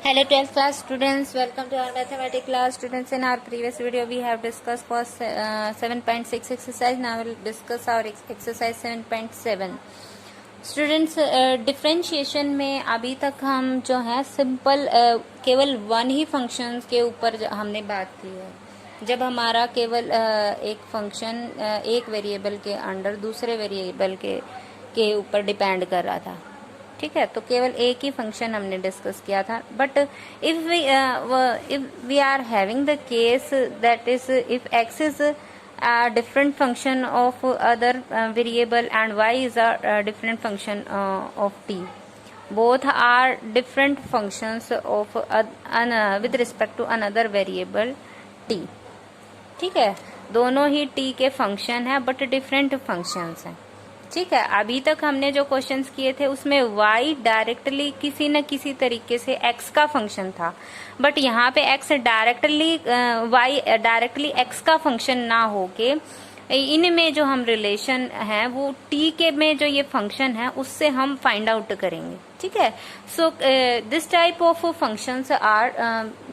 Hello 12th class students, welcome to our mathematics class. Students, in our previous video we have discussed for 7.6 exercise. Now we will discuss our exercise 7.7. Students differentiation में अभी तक हम जो है simple केवल one ही functions के ऊपर हमने बात की है। जब हमारा केवल एक फंक्शन एक वेरिएबल के अंडर दूसरे वेरिएबल के ऊपर डिपेंड कर रहा था, ठीक है, तो केवल एक ही फंक्शन हमने डिस्कस किया था। But if we are having the case that is if x is a different function of other variable and y is a different function of t, both are different functions of with respect to another variable t, ठीक है, दोनों ही t के function है but different functions हैं, ठीक है। अभी तक हमने जो क्वेश्चंस किए थे उसमें y डायरेक्टली किसी न किसी तरीके से x का फंक्शन था, बट यहाँ पे x directly y directly x का फंक्शन ना होके इनमें जो हम रिलेशन है वो t के में जो ये फंक्शन है उससे हम फाइंड आउट करेंगे, ठीक है। So this type of functions are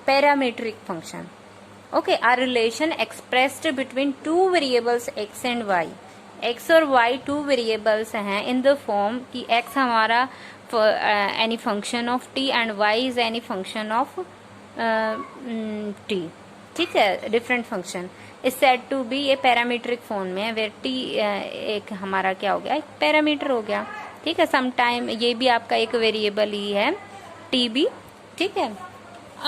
parametric function, okay, are relation expressed between two variables x and y। x और y टू वेरिएबल्स हैं इन द फॉर्म कि x हमारा any function of t and y is any function of t, ठीक है, different function is said to be ये parametric form में है, where t एक हमारा क्या हो गया, एक पैरामीटर हो गया, ठीक है। सम टाइम ये भी आपका एक वेरिएबल ही है t भी, ठीक है।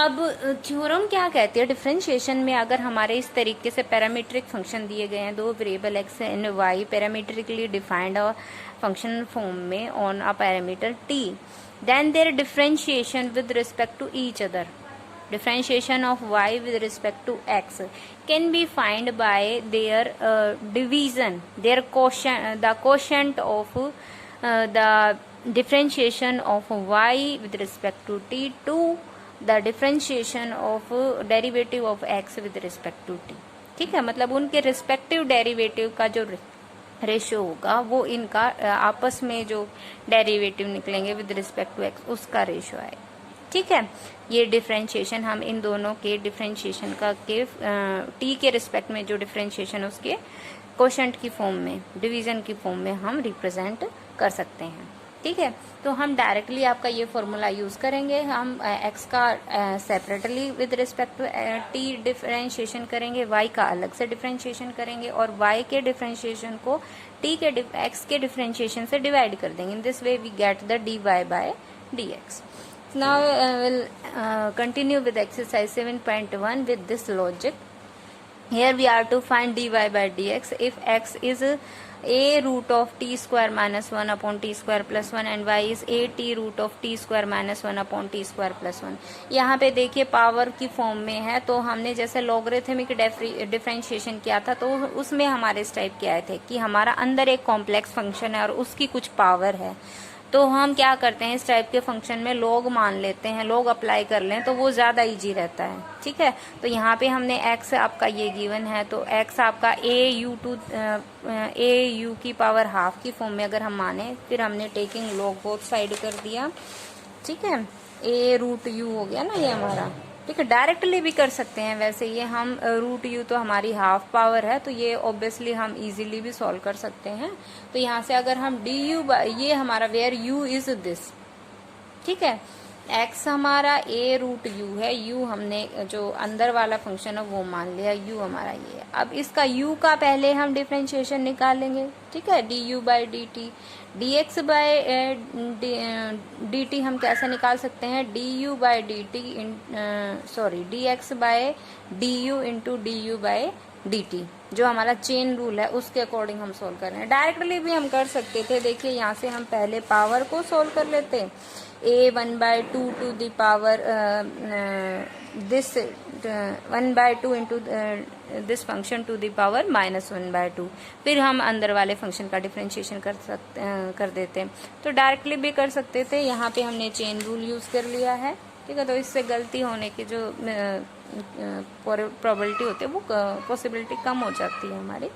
अब थ्योरम क्या कहती है, डिफरेंशिएशन में अगर हमारे इस तरीके से पैरामीट्रिक फंक्शन दिए गए हैं, दो variable x and y parametrically defined function form में on a parameter t, then there differentiation with respect to each other, differentiation of y with respect to x can be found by their division, their quotient, the quotient of the differentiation of y with respect to t to the differentiation of derivative of x with respect to t, ठीक है। मतलब उनके respective derivative का जो ratio होगा वो इनका आपस में जो डेरिवेटिव निकलेंगे विद रिस्पेक्ट टू एक्स उसका रेशियो है, ठीक है। ये डिफरेंशिएशन हम इन दोनों के डिफरेंशिएशन का के टी के रिस्पेक्ट में जो डिफरेंशिएशन उसके कोशेंट की फॉर्म में, डिवीजन की फॉर्म में हम रिप्रेजेंट कर सकते हैं, ठीक है। तो हम डायरेक्टली आपका ये फॉर्मूला यूज करेंगे, हम x का separately with respect to t differentiation करेंगे, y का अलग से डिफरेंशिएशन करेंगे और y के डिफरेंशिएशन को t के x के डिफरेंशिएशन से डिवाइड कर देंगे। In this way we get the dy by dx. Now we'll continue with exercise 7.1 with this logic. Here we are to find dy by dx if x is a root of t square minus 1 upon t square plus 1 and y is a t root of t square minus 1 upon t square plus 1. यहाँ पे देखिए power की form में है, तो हमने जैसे logarithmic differentiation किया था तो उसमें हमारे इस टाइप के आए थे कि हमारा अंदर एक कॉम्प्लेक्स फंक्शन है और उसकी कुछ पावर है, तो हम क्या करते हैं इस टाइप के फंक्शन में लोग मान लेते हैं, लोग अप्लाई कर लें तो वो ज़्यादा इजी रहता है, ठीक है। तो यहाँ पे हमने x आपका ये गिवन है, तो x आपका a u की पावर हाफ की फॉर्म में अगर हम माने, फिर हमने टेकिंग लॉग बोथ साइड कर दिया, ठीक है, a रूट u हो गया ना ये हमारा, ठीक है। डायरेक्टली भी कर सकते हैं, वैसे ये हम रूट यू तो हमारी हाफ पावर है तो ये ऑब्वियसली हम इजीली भी सॉल्व कर सकते हैं। तो यहाँ से अगर हम डी यू ये हमारा वेयर u इज दिस, ठीक है, x हमारा a रूट u है, u हमने जो अंदर वाला फंक्शन है वो मान लिया, u हमारा ये है। अब इसका u का पहले हम डिफरेंशिएशन निकालेंगे, ठीक है, du by D T, dx by dt हम कैसे निकाल सकते हैं, du by D T sorry dx by du into du by dt, जो हमारा चेन रूल है उसके अकॉर्डिंग हम सोल्व कर रहे हैं। डायरेक्टली भी हम कर सकते थे, देखिए यहाँ से हम पहले पावर को सोल्व कर लेते हैं, a1/2 to the power this 1/2 into this function to the power -1/2, फिर हम अंदर वाले फंक्शन का डिफरेंशिएशन कर देते हैं। तो डायरेक्टली भी कर सकते थे, यहाँ पे हमने चेन रूल यूज कर लिया है, ठीक है। तो इससे गलती होने की जो प्रोबेबिलिटी होती है वो पॉसिबिलिटी कम हो जाती है हमारी,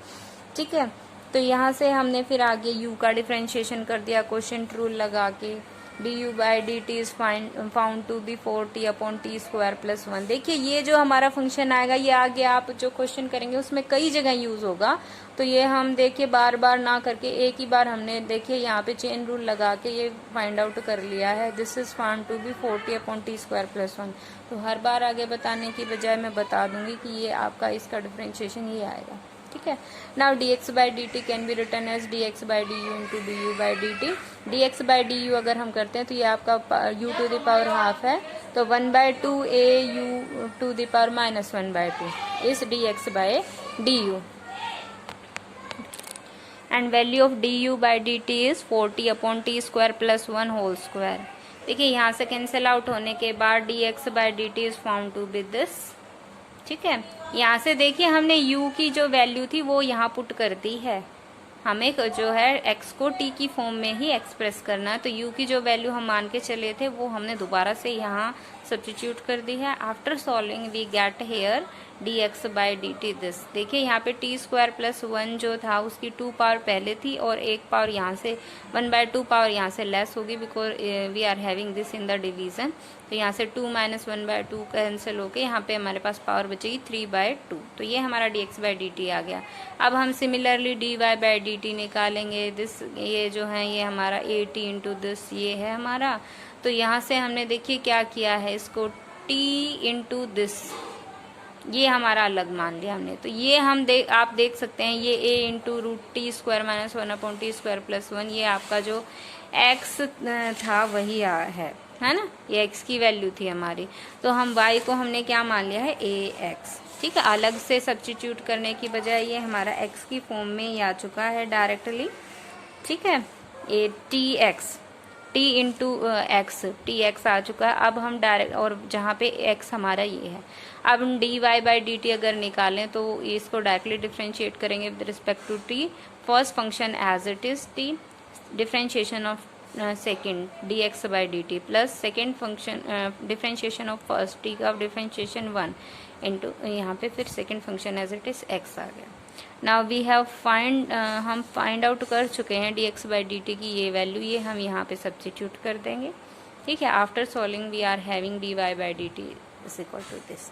ठीक है। तो यहाँ से हमने फिर आगे u का डिफरेंशिएशन कर दिया क्वोशिएंट रूल लगा के, du by dt is found to be 4t upon t square plus 1। देखिए ये जो हमारा फंक्शन आएगा ये आगे आप जो क्वेश्चन करेंगे उसमें कई जगह यूज होगा, तो ये हम देखिए बार बार ना करके एक ही बार हमने देखिए यहाँ पे चेन रूल लगा के ये फाइंड आउट कर लिया है। This is found to be 40 upon T square plus 1। तो हर बार आगे बताने की बजाय मैं बता दूंगी कि ये आपका इसका डिफरेंशिएशन ये आएगा, ठीक है। Now dx by dt can be written as dx by du into du by dt। dx by du अगर हम करते हैं तो ये आपका u to the power half है, तो 1/2 a u to the power minus 1/2 is dx by du and value of du by dt is 40 upon T square plus 1 whole square. देखिए यहाँ से कैंसिल आउट होने के बाद dx by dt is found to be this, ठीक है। यहाँ से देखिए हमने u की जो वैल्यू थी वो यहाँ पुट कर दी है, हमें जो है x को t की फॉर्म में ही एक्सप्रेस करना है, तो u की जो वैल्यू हम मान के चले थे वो हमने दोबारा से यहाँ सब्स्टिट्यूट कर दी है। After solving we get here dx by dt this. देखिए यहाँ पे टी स्क्वायर प्लस 1 जो था उसकी 2 पावर पहले थी और 1 पावर यहाँ से 1/2 पावर यहाँ से लेस होगी because we are having this in the division. तो यहाँ से 2 माइनस 1/2 कैंसिल होके यहाँ पे हमारे पास पावर बचेगी 3/2। तो ये हमारा dx बाई dt आ गया। अब हम सिमिलरली dy बाई dt निकालेंगे। दिस ये जो है ये हमारा 80 इंटू दिस ये है हमारा। तो यहाँ से हमने देखिए क्या किया है, इसको t इंटू दिस ये हमारा अलग मान लिया हमने। तो ये हम आप देख सकते हैं ये a into root T square minus 1 upon T square plus 1 ये आपका जो x था वही है ना, ये x की वैल्यू थी हमारी। तो हम y को हमने क्या मान लिया है ax, ठीक है। अलग से सब्स्टिट्यूट करने की बजाय ये हमारा x की फॉर्म में ही आ चुका है डायरेक्टली, ठीक है। A T X t into X T X आ चुका है। अब हम डायरेक्ट और जहाँ पे x हमारा ये है, अब हम dy बाई डी टी अगर निकालें तो इसको डायरेक्टली डिफ्रेंशिएट करेंगे with respect to t। First function as it is t, differentiation of second dx by D T plus second function differentiation of first t का डिफ्रेंशिएशन 1 इंटू यहाँ पे फिर second function as it is x आ गया। Now we have हम find out कर चुके हैं dx बाई डी टी की ये वैल्यू, ये हम यहाँ पे सब्स्टिट्यूट कर देंगे, ठीक है। After solving we are having dy by D T is equal to this.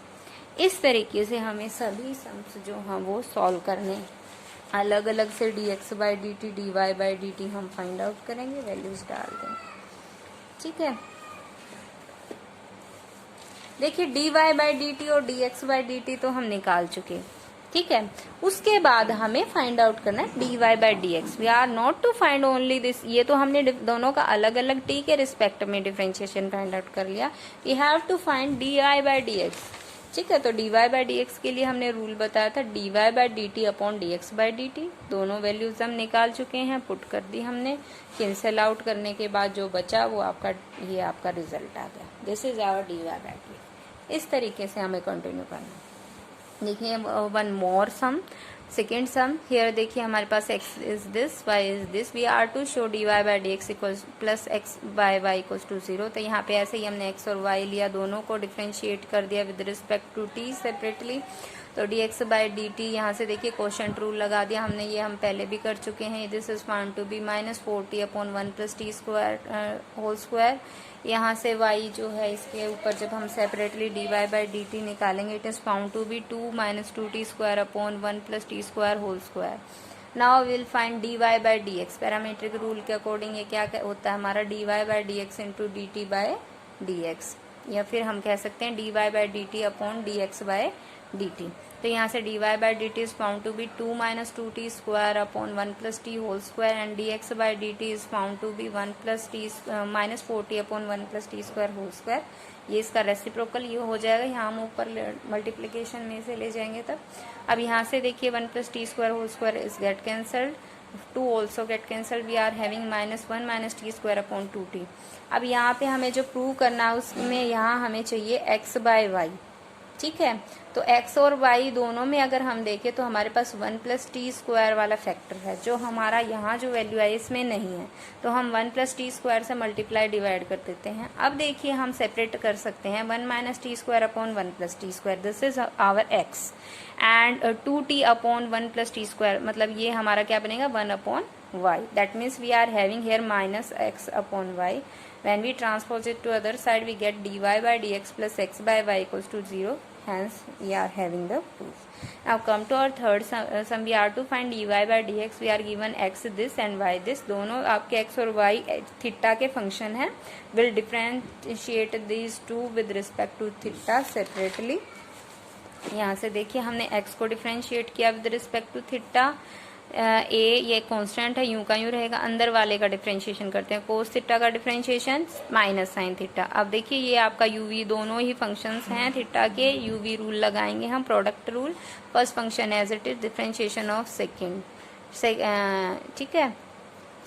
इस तरीके से हमें सभी सम्स जो हैं वो सॉल्व करने, अलग अलग से dx by D T dy by D T हम फाइंड आउट करेंगे, वैल्यूज डाल देंगे, ठीक है। देखिए dy बाई डी टी और dx बाई डी टी तो हम निकाल चुके, ठीक है। उसके बाद हमें फाइंड आउट करना है dy by D X. We are not to find only this, ये तो हमने दोनों का अलग अलग t के रिस्पेक्ट में डिफरेंशिएशन फाइंड आउट कर लिया। We have to find dy by D X, ठीक है। तो dy बाई डी एक्स के लिए हमने रूल बताया था dy by D T upon dx by D T. दोनों वैल्यूज हम निकाल चुके हैं, पुट कर दी हमने। कैंसिल आउट करने के बाद जो बचा वो आपका ये आपका रिजल्ट आ गया। This is our dy by D X. इस तरीके से हमें कंटिन्यू करना है। देखिए one more sum, second sum here. देखिए हमारे पास x is this, y is this. We are to show dy by D X equals plus x by Y equals to 0। तो यहाँ पे ऐसे ही हमने x और y लिया, दोनों को डिफ्रेंशिएट कर दिया with respect to t separately. तो dx बाई डी टी यहाँ से देखिए कोशेंट रूल लगा दिया हमने, ये हम पहले भी कर चुके हैं। This is found to be minus 40 upon 1 plus T square whole square. यहाँ से y जो है इसके ऊपर जब हम separately dy by D T निकालेंगे, it is found to be 2 minus 2t square upon 1 plus T square whole square. Now will find dy by D X. Parametric rule के अकॉर्डिंग ये क्या होता है हमारा dy by D X into D T by D X, या फिर हम कह सकते हैं dy by D T upon D X by D T. तो यहाँ से dy by D T is found to be 2 minus 2t square upon 1 plus T whole square and dx by D T is found to be 1 plus T minus 40 upon 1 plus T square whole square. ये इसका reciprocal ये हो जाएगा, यहाँ हम ऊपर multiplication में से ले जाएंगे तब। अब यहाँ से देखिए 1 plus T square whole square is get cancelled, 2 also get cancelled. We are having minus 1 minus T square upon 2t। अब यहाँ पे हमें जो प्रूव करना है उसमें यहाँ हमें चाहिए x बाई वाई, ठीक है। तो x और y दोनों में अगर हम देखें तो हमारे पास 1 प्लस टी स्क्वायर वाला फैक्टर है, जो हमारा यहाँ जो वैल्यू है इसमें नहीं है। तो हम 1 प्लस टी स्क्वायर से मल्टीप्लाई डिवाइड कर देते हैं। अब देखिए हम सेपरेट कर सकते हैं 1 minus T square upon 1 plus T square, this is our x and 2t upon 1 plus T square, मतलब ये हमारा क्या बनेगा 1 upon y। That means we are having here minus x upon y। When we transpose it to other side, we get dy by dx plus x by y equals to 0. Hence, we are having the proof. Now come to our third sum. We are to find dy by dx. We are given x this and y this. दोनों आपके x और y theta के function है. Will differentiate these two with respect to theta separately. यहाँ से देखिए हमने x को डिफ्रेंशिएट किया विद रिस्पेक्ट टू थीटा. ए ये कांस्टेंट है, यूं का यूं रहेगा. अंदर वाले का डिफ्रेंशिएशन करते हैं. कोस थीटा का डिफ्रेंशिएशन माइनस साइन थीटा. अब देखिए ये आपका यूवी दोनों ही फंक्शंस हैं थीटा के. यूवी रूल लगाएंगे हम, product rule. First function as it is differentiation of second, ठीक है,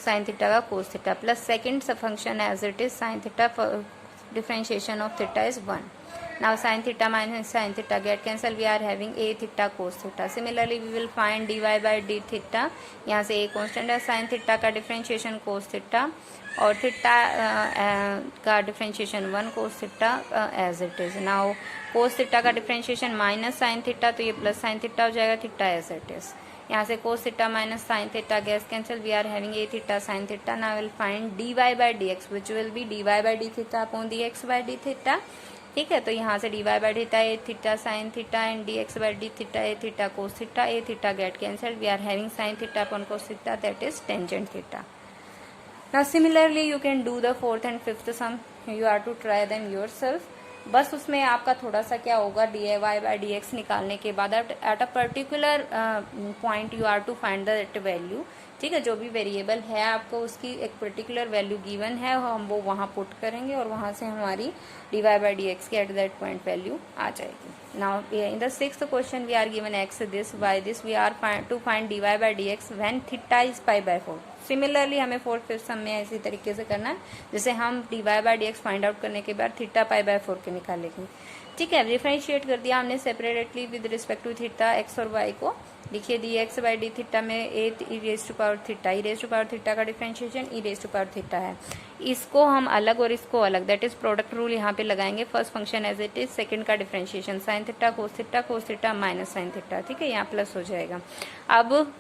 साइन थीटा का cos theta plus second function as it is sine theta. Differentiation of theta is 1. Now sin theta minus sin theta get cancel. We are having a theta cos theta. Similarly we will find dy by d theta. यहाँ से a constant है. sin theta का differentiation cos theta और theta का differentiation 1 cos theta as it is. Now cos theta का differentiation minus sin theta, तो ये plus sin theta हो जाएगा. theta as it is. यहाँ से cos theta minus sin theta gets cancel. We are having a theta sin theta. Now we'll find dy by dx which will be dy by d theta upon dx by d theta. ठीक है, तो यहाँ से D Y by theta A theta sine theta and D X by D theta A theta cos theta. A theta get cancel. We are having sine theta upon cos theta that is tangent theta. Now similarly you can do the fourth and fifth sum. You are to try them yourself. बस उसमें आपका थोड़ा सा क्या होगा, D Y by D X निकालने के बाद at a particular point you are to find the value. ठीक है, जो भी वेरिएबल है आपको उसकी एक पर्टिकुलर वैल्यू गिवन है, हम वो वहाँ पुट करेंगे और वहाँ से हमारी D Y by D X की एट दैट पॉइंट वैल्यू आ जाएगी. Now in the sixth question we are given X this Y this. We are to find D Y by D X when theta is pi by 4. Similarly हमें fourth fifth sum में इसी तरीके से करना है जैसे हम D Y by D X find out करने के बाद थीटा पाई बाय 4 के निकालेंगे. ठीक है, डिफरेंशिएट कर दिया हमने separately with respect to theta X और वाई को. देखिए D X by D theta में A raise to power theta, E raise to power theta का differentiation E raise to power theta है. इसको हम अलग और इसको अलग, दैट इज प्रोडक्ट रूल यहाँ पे लगाएंगे. First function as it is, second का differentiation sine theta cos theta minus sine theta. ठीक है, यहाँ प्लस हो जाएगा. अब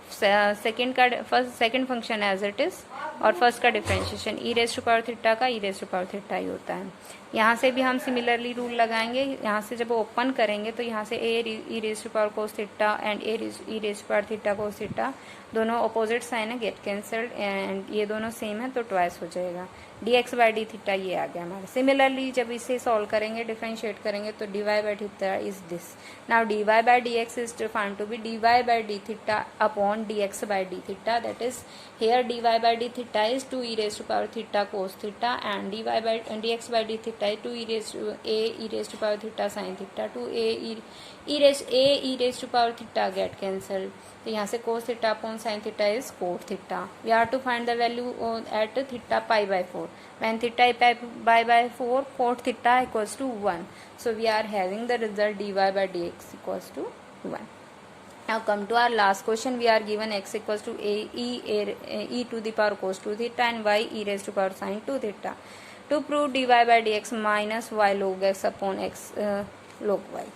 second function as it is और फर्स्ट का differentiation E raise to power theta का E raise to power theta ही होता है. यहाँ से भी हम सिमिलरली रूल लगाएंगे. यहाँ से जब ओपन करेंगे तो यहाँ से A E raise to power cos theta and A E raise to power theta cos theta दोनों अपोजिट साइन है, गेट कैंसल्ड एंड ये दोनों सेम है तो ट्वाइस हो जाएगा. D X by D theta ये आ गया हमारा. सिमिलरली जब इसे सॉल्व करेंगे डिफरेंशिएट करेंगे तो D Y by theta is this. Now D Y by D X is defined to be D Y by D theta upon D X by D theta. That is here dy by d theta is 2 e raised to power theta cos theta and dx by d theta is 2 e raised to power theta sin theta. 2 e raised to power theta get cancelled. तो यहाँ से cos theta upon sin theta is cot theta. We are to find the value at theta pi by 4. When theta pi by 4, cot theta equals to 1. So we are having the result dy by dx equals to 1. Now come to our last question. We are given x equals to e to the power cos 2 theta and y e raised to power sin 2 theta. To prove dy by dx minus y log x upon x log y.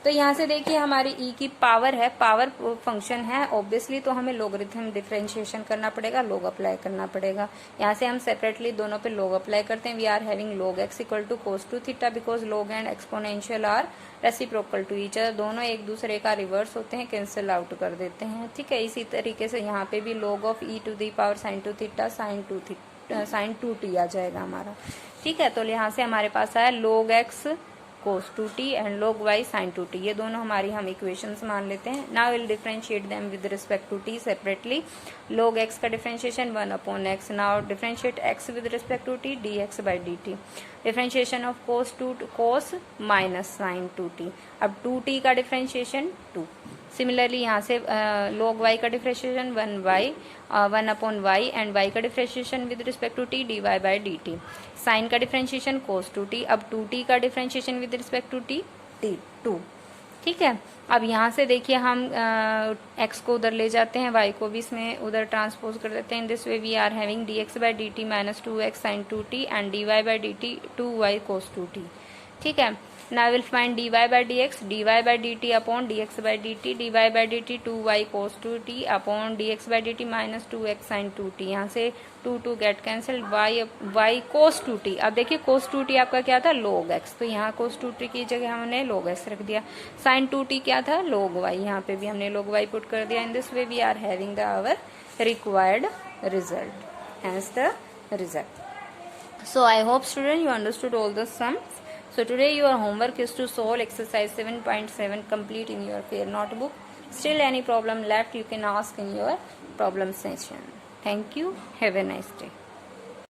तो यहाँ से देखिए हमारी e की power है, power function है obviously, तो हमें लोगरिथम डिफरेंशिएशन करना पड़ेगा, लोग अप्लाई करना पड़ेगा. यहाँ से हम सेपरेटली दोनों पे लोग अप्लाई करते हैं. We are having log x equal to cos 2 theta because log and exponential are reciprocal to each other. दोनों एक दूसरे का रिवर्स होते हैं, कैंसिल आउट कर देते हैं. ठीक है, इसी तरीके से यहाँ पे भी log of E to the power sine 2 theta sine 2t आ जाएगा हमारा. ठीक है, तो यहाँ से हमारे पास आया लोग x cos 2t and log y sin 2t. ये दोनों हमारी हम इक्वेशंस मान लेते हैं. Now will differentiate them with respect to t separately. log x का differentiation 1 upon x. Now differentiate x with respect to t dx by dt. Differentiation of cos minus sin 2t. अब 2t का differentiation 2. Similarly यहाँ से log y का differentiation 1 upon y and y का differentiation with respect to t dy by dt. Sine का differentiation cos 2t. अब 2t का differentiation with respect to t 2. ठीक है, अब यहाँ से देखिए हम x को उधर ले जाते हैं, y को भी इसमें उधर ट्रांसपोज कर देते हैं. In this way we are having dx by dt minus 2x sin 2t and dy by dt 2y cos 2t. ठीक है, now I will find dy by dx, dy by dt upon dx by dt, dy by dt 2y cos 2t upon dx by dt minus 2x sin 2t. यहाँ से 2 get cancelled, y cos 2t। अब देखिए cos 2t आपका क्या था, log x, तो यहाँ cos 2t की जगह हमने log x रख दिया। sin 2t क्या था, log y, यहाँ पे भी हमने log y पुट कर दिया। In this way we are having the our required result, hence the result. So I hope student you understood all the sums. So today your homework is to solve exercise 7.7 complete in your fair notebook. Still any problem left you can ask in your problem session. Thank you. Have a nice day.